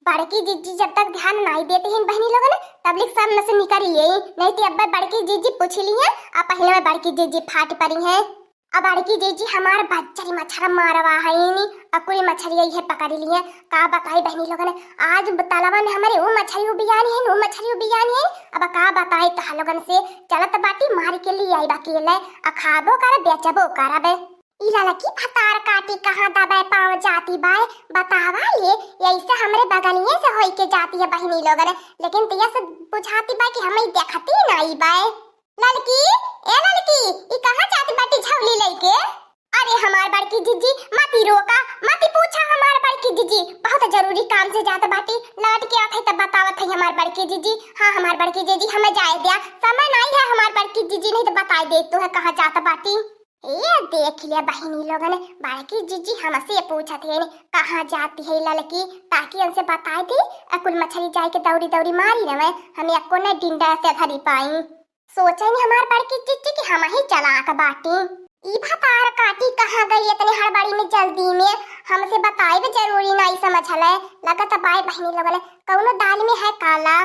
बड़की जीजी जब तक ध्यान नहीं देते हैं बहनी लोग ने तब लिख सब में से निकल लिए नहीं तो अब बड़की जीजी पूछ ली है। अब पहले में बड़की जीजी फाट पड़ी है। अब बड़की जीजी हमारे बच्चरी मच्छर मारवा है नहीं अकुरी मछली ये पकड़ ली है। का बताई बहनी लोग ने आज तालाबा में हमारे वो मछली उबियानी है वो मछली उबियानी है। अब का बताई तो लोगन से चलत बाटी मार के लिए आई बाकी ले खाबो कर बेचबो करबे इला लकी फतार काटी कहां दबाए पाव जाती बाय बतावा ये ऐसे हमरे बगलिए से होई के जाती है बहनी लोग ने लेकिन तिया से बुझाती बाय कि हमें देखती नहीं बाय। लड़की ए लड़की ई कहां जाती बाटी झवली लेके। अरे हमार बड़की जीजी मती रोका मती पूछा हमार बड़की जीजी बहुत जरूरी काम से जात बाटी लौट के आथे तब बतावत है हमार बड़की जीजी। हां हमार बड़की जीजी हमें जाए दिया समय नहीं है हमार बड़की जीजी नहीं तो बता दे तू है कहां जात बाटी। ये देख लिया बहनी लोगों ने बड़की जीजी हमसे पूछा थे कहाँ जाती है लड़की ताकि उनसे बता दी अकुल मछली जाए के दौड़ी दौड़ी मारी न हमें अको ने डिंडा से धरी पाई सोचे नहीं हमार बड़की जीजी कि हम ही चला का बाटी ई भतार काटी कहाँ गई इतने हड़बड़ी में जल्दी में हमसे बताए भी जरूरी नहीं समझले लगत बाय बहनी लोगों ने कौनो दाल में है काला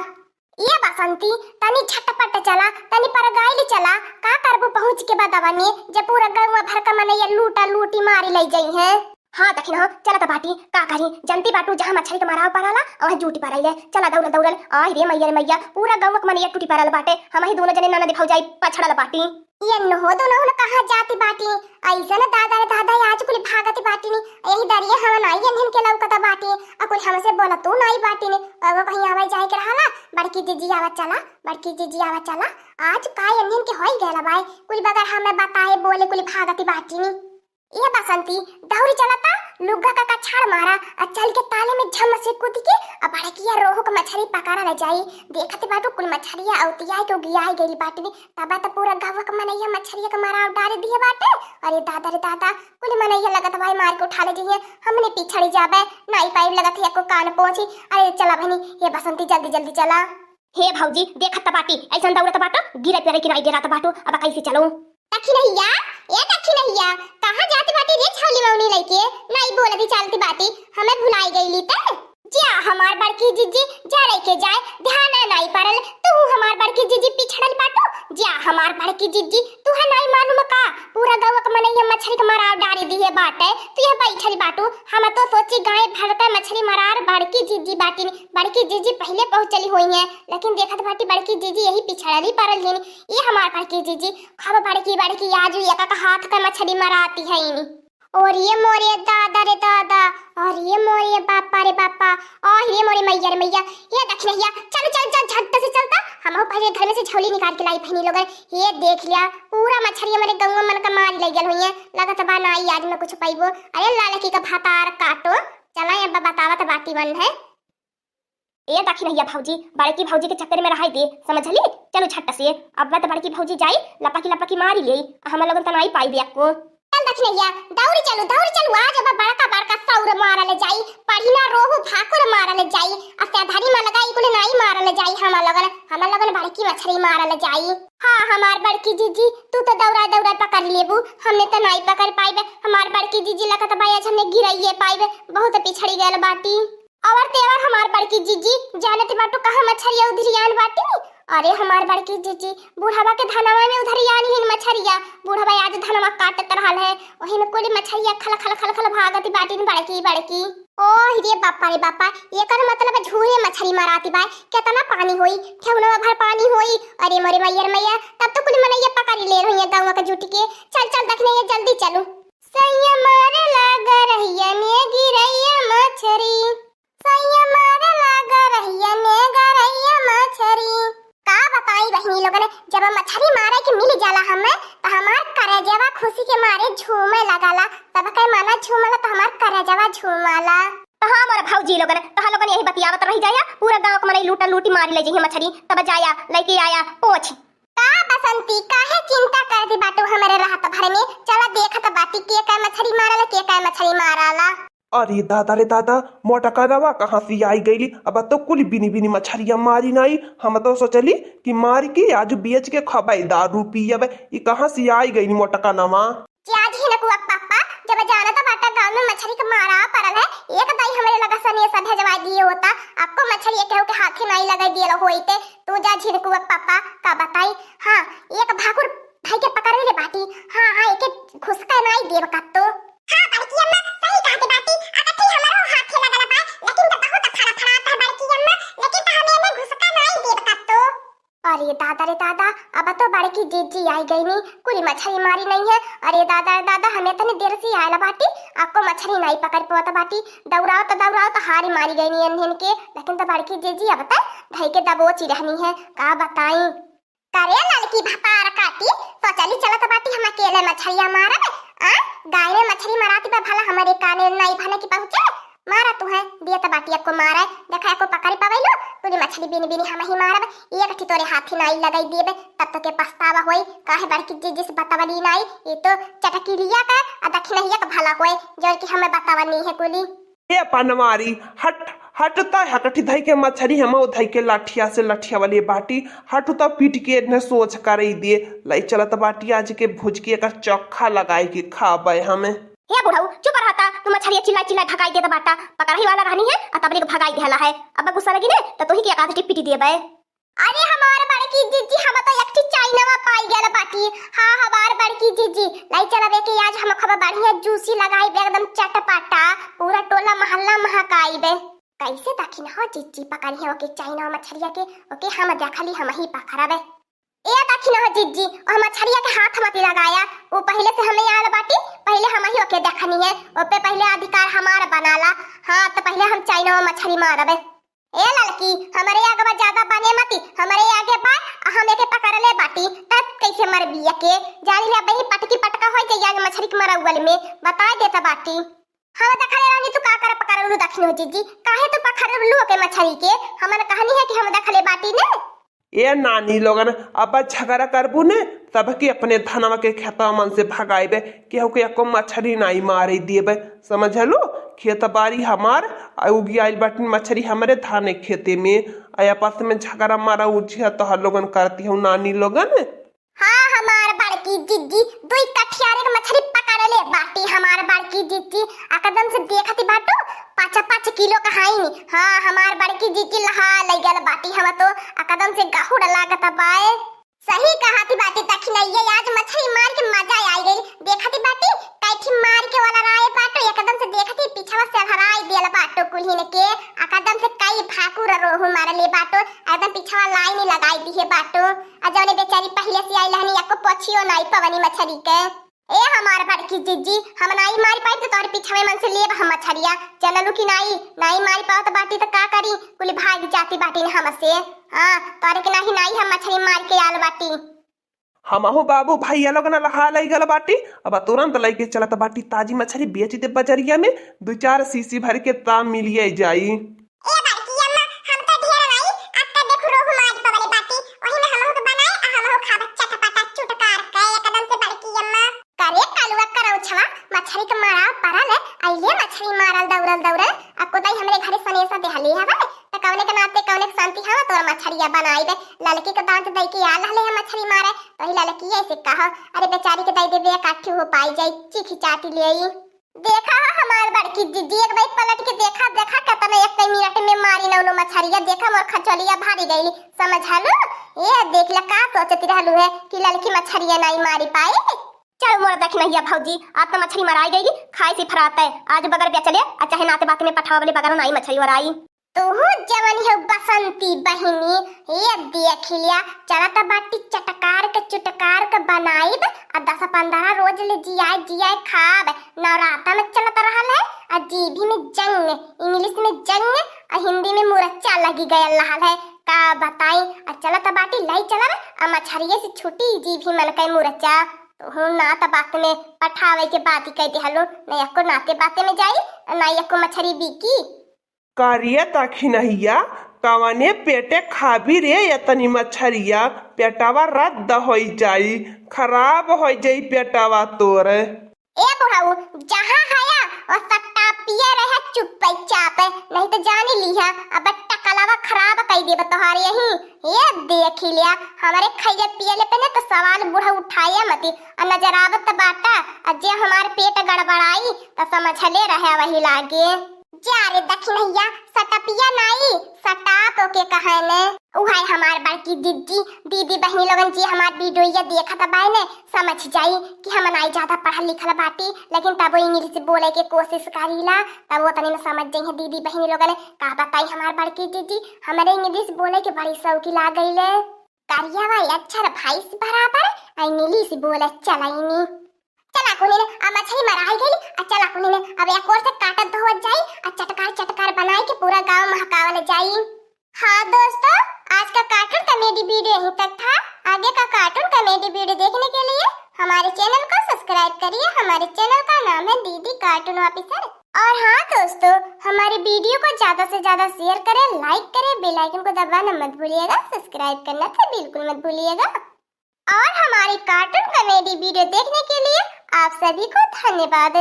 ये बसंती तनी झटपट चला तनी पर गाइल चला का करबो पहुंच के बदवनी जब पूरा गौवा भर का मनैया लूटा लूटी मारी ले जाई है। हाँ दखिन हो चला त बाटी का करी जनती बाटू जहां मछली के माराव पड़ाला और जूटी पड़ाई ले चला दौड़ दौड़ल आई रे मैया पूरा गौवा के मनैया टूटी पड़ल बाटे हम ही दोनों जने ना दिखाऊ जाई पछड़ल बाटी ये न हो दोनों न कहां जाती बाटी ऐसा न दादा आज कुल भागती बाटी नी यही डरिए हम नहीं अनहन के लौकता बाटी अकुल हमसे बोला तू नहीं बाटी ने अब कहीं आवे जाए के रहला बड़की जीजी आवा चला आज काय अनहन के होई गेला बाय कुल बगर हमें बताए बोले कुल भागती बाटी नी ये बसंती दौड़ी चलाता लुग्गा का छाड़ मारा और चल के ताले में झम से कूद के अब बड़किया रोहू को मछली पकारा ले जाई देखते बाटू कुल मछलियां औतिया के गिया गई बाटी ने तब तो पूरा गांव का मनैया मछलिया का मारा डाल दिए बाटे। अरे दादा कुल मनैया लगत भाई मार के उठा ले जाइए हमने पिछड़ी जाबे नहीं पाइप लगत है को कान पहुंची। अरे चला बहनी ये बसंती जल्दी चला। हे भौजी देखत बाटी ऐसा दौड़त बाटो गिरे पेरे की नहीं गिरत बाटो अब कैसे चलूं दखी नहिया कहां जाती बाटी रे छाली मौनी लेके नहीं बोलती चलती बाटी हमें भुलाई गईली त जा हमार बड़की जीजी जा लेके जाए ध्यान नहीं पड़ल तू हमार बड़की जीजी पिछड़ल बाटू जा हमार बड़की जीजी तू है नहीं मालूम का पूरा गांव का मनैया मछली के मारा डारी दी है बाटे तू ये बैठल बाटू हम तो सोची गाय भर का मछली मारार बड़की जीजी बाटी बड़की जीजी पहले पहुंचली हुई है लेकिन देखत बाटी बड़की जीजी यही पिछड़ली पड़ल है ये हमार बड़की जीजी खब बड़की आज ये का हाथ का मछली मराती है इनी और ये मोरे दादा रे दादा और ये मोरे बापा रे बापा और ये मोरे मैया रे मैया ये देख भैया चल झट से चलता हम पहले घर में से झोली निकाल के लाई बहनी लोग ये देख लिया पूरा मछली हमारे गंगा मन का मार ले गल हुई है लगत बा ना आज में कुछ पाइबो। अरे लालकी का भातार काटो चला अब बतावत बाटी बन है ये देखी भैया भौजी बड़की भौजी के चक्कर में रहाई दे समझली चलो झट से अब तो बड़की भौजी जाई लपकी मारी ले हम लोग तो नहीं पाई दिया को चल देख भैया दौड़ी चलू आज अब बड़का सौर मारा ले जाई पढ़िना रोहू भाकुर मारा ले जाई अत्याधारी में लगाई कुल नहीं मारा ले जाई हम लोगन बड़की मछली मारा ले जाई। हां हमार बड़की जीजी तू तो दौड़ा पकड़ लेबू हमने तो नहीं पकड़ पाइबे हमार बड़की जीजी लगत बाय आज हमने गिराइए पाइबे बहुत पिछड़ी गेल बाटी और तेवर हमार बड़की जीजी जानते बाटू कहां मछरिया उधरियान बाटी। अरे हमार बड़की जीजी बूढ़ावा के धनवा में उधरियान ही मछरिया बूढ़ावा आज धनवा काटत रहल है वही में कोई मछरिया खल भागती बाटी बड़की ओ रे बापा ये कर मतलब झूरे मछली माराती बाय कितना पानी होई ठेवना भर पानी होई। अरे मोरे मैया तब तो कुल मनैया पकड़ ले रही है गांव का जुटी के चल देखने ये जल्दी चलो सैया मारे लगा रहिया ने गिरैया मछरी सैया मारे लगा रहिया ने गरैया मछरी का बताई बहनी लोगन जब मछली मारे के मिल जाला हमें तो हमार करजवा खुशी के मारे झूमे लगाला तब कई माना झूमला तो हमार करजवा झूमला तो हमार भौजी लोगन तो लोगन यही बतियावत रही जाया पूरा गांव के मने लूटा लूटी मारी ले जही मछली तब जाया लेके आया पोछ का बसंती काहे चिंता करती बाटू हमारे राहत भर में चला देखत बाटी के का मछली मारला के का मछली मारला। अरे दादा मोटा करवा कहाँ से आई गईली अब तो कुल बिनी मछलियां मारी नहीं हम तो सोचली कि मार के आज बेच के खबाई दारू पियब ये कहाँ से आई गई मोटा का नवा आज ही नकुआ पापा जब जाना तो बाटा गांव गांव में मछली का मारा पड़ल है। एक दाई हमारे लगा सने सब भेजवा दिए होता, आपको मछली केहू के हाथे नहीं लगा दिए होइते। तू जा झिनकुआ पापा का बताई। हाँ एक भाकुर भाई के पकड़ ले बाटी। हाँ हाँ एक घुसका नहीं देव का तो। हाँ बड़की अम्मा सही कहते बाटी। अकठी हमारो हाथे लगल बा, लेकिन तो बहुत फड़ा फड़ा था बड़की अम्मा, लेकिन तो हमें में घुसका नहीं देव का तो। अरे दादा रे दादा, अब तो बड़की जीजी आई गई नी, कोई मछली मारी नहीं है। अरे दादा रे दादा, हमें तने देर से आयला बाटी, आपको मछली नहीं पकड़ पाता बाटी। दौड़ाओ तो हारी मारी गई नी अनहन के, लेकिन तो बड़की जीजी अब तक भाई के दबोची रहनी है। का बताई करे लड़की भपार काटी तो चली चलत बाटी, हम अकेले मछलियां मारब। आ गाय में मछली मराती बा भला हमारे काने नहीं भने की पहुंचे। मारा तू है दिया त बाटी को मारा, देखा को पकड़ पावेलो पूरी मछली बिन बिन हम ही मारब। एक ठी तोरे हाथी नाई लगाई देबे तब तो के पछतावा होई। काहे बड़की जीजी से बतावली नहीं, ये तो चटकी लिया का आ दक्षिणहिया का भला होई जो कि हमें बतावा नहीं है कुली। ए पनवारी हट हटता हकठी धई के मछली हम धई के लाठिया से लठिया वाली बाटी हटुता पीट के ने सोच कर दिए लाई चलत बाटी आज के भुज के का चोखा लगाए के खाबे हमें। हे बुढ़ऊ चुप रहता, तू मछली चिल्ला चिल्ला भगाई दे बाटा, पकड़ही वाला रहनी है आ तबले भगाई देला है। अब गुस्सा लगी ने तो तोही के आकाश टिपटी देबे। अरे हमार बड़की जीजी हम तो एकठी चाइनावा पाई गेल बाटी। हां हमार बड़की जीजी लाई चलावे के आज हम खबर बढ़िया जूसी लगाई बे एकदम चटपटा, पूरा टोला मोहल्ला महकाई बे। कैसे दखिन हो जीजी पकड़ी है ओके चाइना मछलिया के, ओके हम देखली हम ही पकड़ाबे। ए दखिन हो जीजी और मछलिया के हाथ मत लगाया, वो पहले से हमें याद बाटी, पहले हम ही ओके देखनी है, ओपे पहले अधिकार हमारा बनाला। हां तो पहले हम चाइना मछली मारबे। ए लड़की हमारे आगे ज्यादा बने मती, हमारे आगे बा हम एके पकड़ ले बाटी तब कैसे मर बिया के जानी ले बही पटकी पटका होई जे आज मछली के मरउल में बता देता बाटी। हम देखले रानी तू का कर पकड़ लू दखिन हो जीजी, काहे तू पकड़ लू के मछली के, हमन कहानी है कि हम देखले बाटी ने। ए नानी लोगन अब झगड़ा करबू ने तब के अपने धनवा के खेतवा मन से भगाइबे, केहू के एको मछली नहीं मारे देबे, समझलू। खेत बाड़ी हमार उगी आइल बाटी मछली हमारे धाने खेते में आया पास में झगड़ा मारा उठिया तो हर लोगन करती हूँ नानी लोगन। हाँ हमार बड़की जीजी दुई कठियारे के मछली पकड़ ले बाटी, हमार बड़की जीजी एकदम से देखती बाटू 5-5 किलो का हाई। हाँ हमार बड़की जीजी लहा ले गल बाटी, हम तो एकदम से गहुड़ लागत बाए। सही कहा थी बाटी तखनैया आज मछली मार के मजा आई गई। देखती बाटी कैठी मार के वाला राय बाटो एकदम से देखती पीछवा से हराई देल बाटो कुल्हिन के, एकदम से कई भाकुर रोहु मार ले बाटो एकदम पीछवा लाइन लगाई दी है बाटो। आ जौने बेचारी पहले से आई लहनी एको पछियो नहीं पवनी मछली के। ए हमार बड़की जीजी हम नहीं मारी पाई तो तोरे पीछवे मन से लेब हम मछलिया, चललू कि नहीं मारी पाओ तो बाटी तो का करी, कुल भाग जाती बाटी ने हमसे। हां तोरे के नहीं हम मछली मार के आल बाटी। हमहु बाबू भैया लोगन लहा लाई गल बाटी, अब तुरंत लेके चलत बाटी ताजी मछली बेच दे बजरिया में 2-4 सीसी भर के दाम मिलिए जाई। ए बड़की अम्मा हम तो ढेर नहीं अब तो देखो रोहु मार पवले बाटी, ओही में हमहु तो बनाए आ हमहु खाब चटपटा चुटकार के एकदम से बड़की अम्मा करे कालुआ करौ छवा मछली के मारा परल आइले मछली मारल दौड़ल आपको दाई हमरे घरे सनेसा देहली हवे त कवने के नाते कवने के शांति हवा तोर मछलिया बनाई दे। लड़की के दांत दई के आल हले हम मछली मारे तो ही लड़की ऐसे कहा अरे बेचारी के दई देबे काठी हो पाई जाई चीखी चाटी लेई। देखा हमार बड़की दीदी एक बार पलट के देखा कितना एक मिनट में मारी नौनो मछलिया, देखा मोर खचलिया भारी गईली, समझलू। ए देख ल का सोचती रहलू है कि लड़की मछलिया नहीं मारी पाई। चल मोर देख नहीं भौजी आज तो मछली मराई गई खाई से फराता है, आज बगर बेचले आ चाहे नाते बात में पठावा वाले बगर नहीं मछली वराई। तू जवन है बसंती बहिनी ये देख लिया चला त बाटी चटकार के चुटकार के बनाईब आ 10-15 रोज ले जियाए खाब। नवराता में चलत रहल है आ जीभी में जंग, इंग्लिश में जंग आ हिंदी में मुरच्चा लगी गयल रहल है, का बताई। आ चलत बाटी लाई चला आ मछरिये से छुटी जीभी मन के मुरच्चा तो ना त बात में पठावे के बात ही कहते हलो नहीं एको नाते बाते में जाई नहीं एको मछली बिकी। कारिया तखिनहिया कवने पेटे खाबी रे यतनी मछरिया पेटावा रद्द होई जाई, खराब हो जाई पेटावा तोरे। ए बुढ़ाऊ जहां हया और सट्टा पिए रहे चुप चाप नहीं तो जाने लिहा अब टकलावा खराब दिखाई दे तुम्हारे यही ये देख ही लिया हमारे खैया पियले पे ना तो सवाल बूढ़ा उठाया मती और नजर आवत बाटा और जे हमारे पेट गड़बड़ाई तो समझ ले रहे वही लागे जा रे दखिनैया सटपिया नाई सटाप ओके कहने उहाय हमार बड़की दीदी दीदी बहनी लोगन जी हमार वीडियो देखत बाने समझ जाई कि हम नाई ज्यादा पढ़ल लिखल बाटी लेकिन तब इंग्लिश बोले के कोशिश करीला तब वो तनी में समझ जाई दीदी बहनी लोगन का बताई हमार बड़की दीदी हमारे इंग्लिश बोले के बड़ी शौकी लाग गईले करिया भाई अक्षर भाई बराबर इंग्लिश बोले चलाईनी चला कोने ने आ मछली मराई गई आ चला कोने ने अब एक और से काटत धोवत जाई आ चटकार बनाए के पूरा गांव महकावल जाई। हाँ दोस्तों आज का कार्टून कॉमेडी वीडियो यहीं तक था। आगे का कार्टून कॉमेडी वीडियो देखने के लिए हमारे चैनल को सब्सक्राइब करिए। हमारे चैनल का नाम है दीदी कार्टून ऑफिसर। और हाँ दोस्तों हमारे वीडियो को ज्यादा से ज्यादा शेयर करें, लाइक करें, बेल आइकन को दबाना मत भूलिएगा, सब्सक्राइब करना तो बिल्कुल मत भूलिएगा। और हमारी कार्टून कॉमेडी वीडियो देखने के लिए आप सभी को धन्यवाद।